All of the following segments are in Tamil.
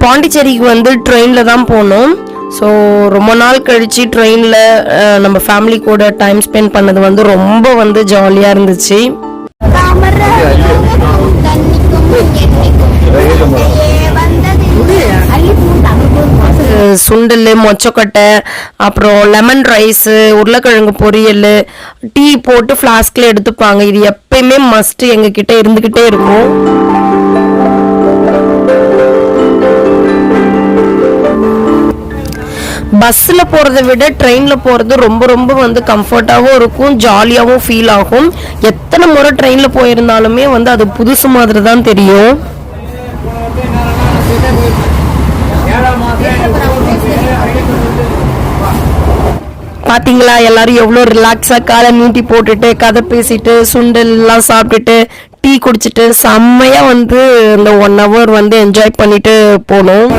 பாண்டிச்சேரிக்கு வந்து ட்ரெயினில் தான் போனோம். ஸோ ரொம்ப நாள் கழித்து ட்ரெயினில் நம்ம ஃபேமிலி கூட டைம் ஸ்பெண்ட் பண்ணது வந்து ரொம்ப வந்து ஜாலியாக இருந்துச்சு. சுண்டல், மொச்சக்கொட்டை, அப்புறம் லெமன் ரைஸு, உருளைக்கிழங்கு பொரியல், டீ போட்டு ஃப்ளாஸ்கில் எடுத்துப்பாங்க. இது எப்பயுமே மஸ்ட் எங்ககிட்ட இருந்துக்கிட்டே இருக்கும். பஸ்ஸில் போகிறத விட ட்ரெயினில் போகிறது ரொம்ப ரொம்ப வந்து கம்ஃபர்ட்டாகவும் இருக்கும், ஜாலியாகவும் ஃபீல் ஆகும். எத்தனை முறை ட்ரெயினில் போயிருந்தாலுமே வந்து அது புதுசு மாதிரி தான் தெரியும். பார்த்தீங்களா எல்லாரும் எவ்வளோ ரிலாக்ஸாக காலை நீட்டி போட்டுட்டு கதை பேசிட்டு சுண்டல் எல்லாம் சாப்பிட்டுட்டு டீ குடிச்சிட்டு செம்மையாக வந்து இந்த 1 hour வந்து என்ஜாய் பண்ணிட்டு போனோம்.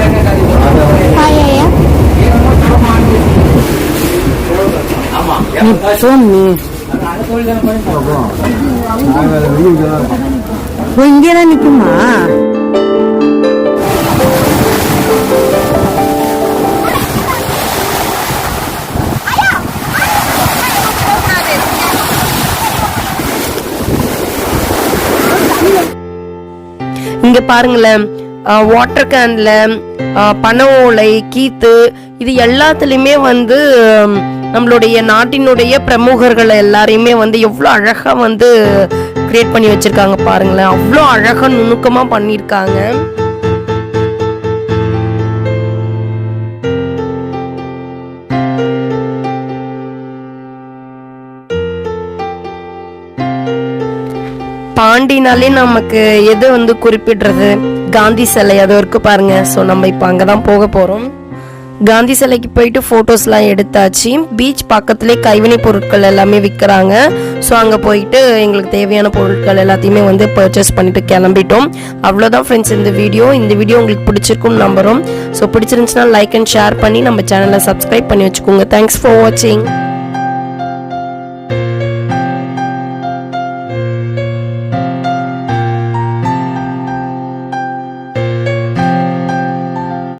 இங்கேதான் நிக்குமா? இங்க பாருங்களேன், வாட்டர் கேன்ல பனை ஓலை, கீத்து, இது எல்லாத்துலயுமே வந்து நம்மளுடைய நாட்டினுடைய பிரமுகர்கள் எல்லாரையுமே வந்து எவ்வளோ அழகா வந்து கிரியேட் பண்ணி வச்சிருக்காங்க பாருங்களேன். அவ்வளோ அழகா நுணுக்கமா பண்ணியிருக்காங்க. பாண்டினாலே நமக்கு எது வந்து குறிப்பிடுறது, காந்தி சிலை அது இருக்கு பாருங்க. ஸோ நம்ம இப்போ அங்கே தான் போக போகிறோம். காந்தி சிலைக்கு போயிட்டு ஃபோட்டோஸ்லாம் எடுத்தாச்சு. பீச் பக்கத்துலேயே கைவினை பொருட்கள் எல்லாமே விற்கிறாங்க. ஸோ அங்கே போயிட்டு எங்களுக்கு தேவையான பொருட்கள் எல்லாத்தையுமே வந்து பர்ச்சேஸ் பண்ணிட்டு கிளம்பிட்டோம். அவ்வளோதான் ஃப்ரெண்ட்ஸ் இந்த வீடியோ உங்களுக்கு பிடிச்சிருக்கும்னு நம்புகிறோம். ஸோ பிடிச்சிருந்துச்சுன்னா லைக் அண்ட் ஷேர் பண்ணி நம்ம சேனலை சப்ஸ்கிரைப் பண்ணி வச்சுக்கோங்க. தேங்க்ஸ் ஃபார் வாட்சிங்.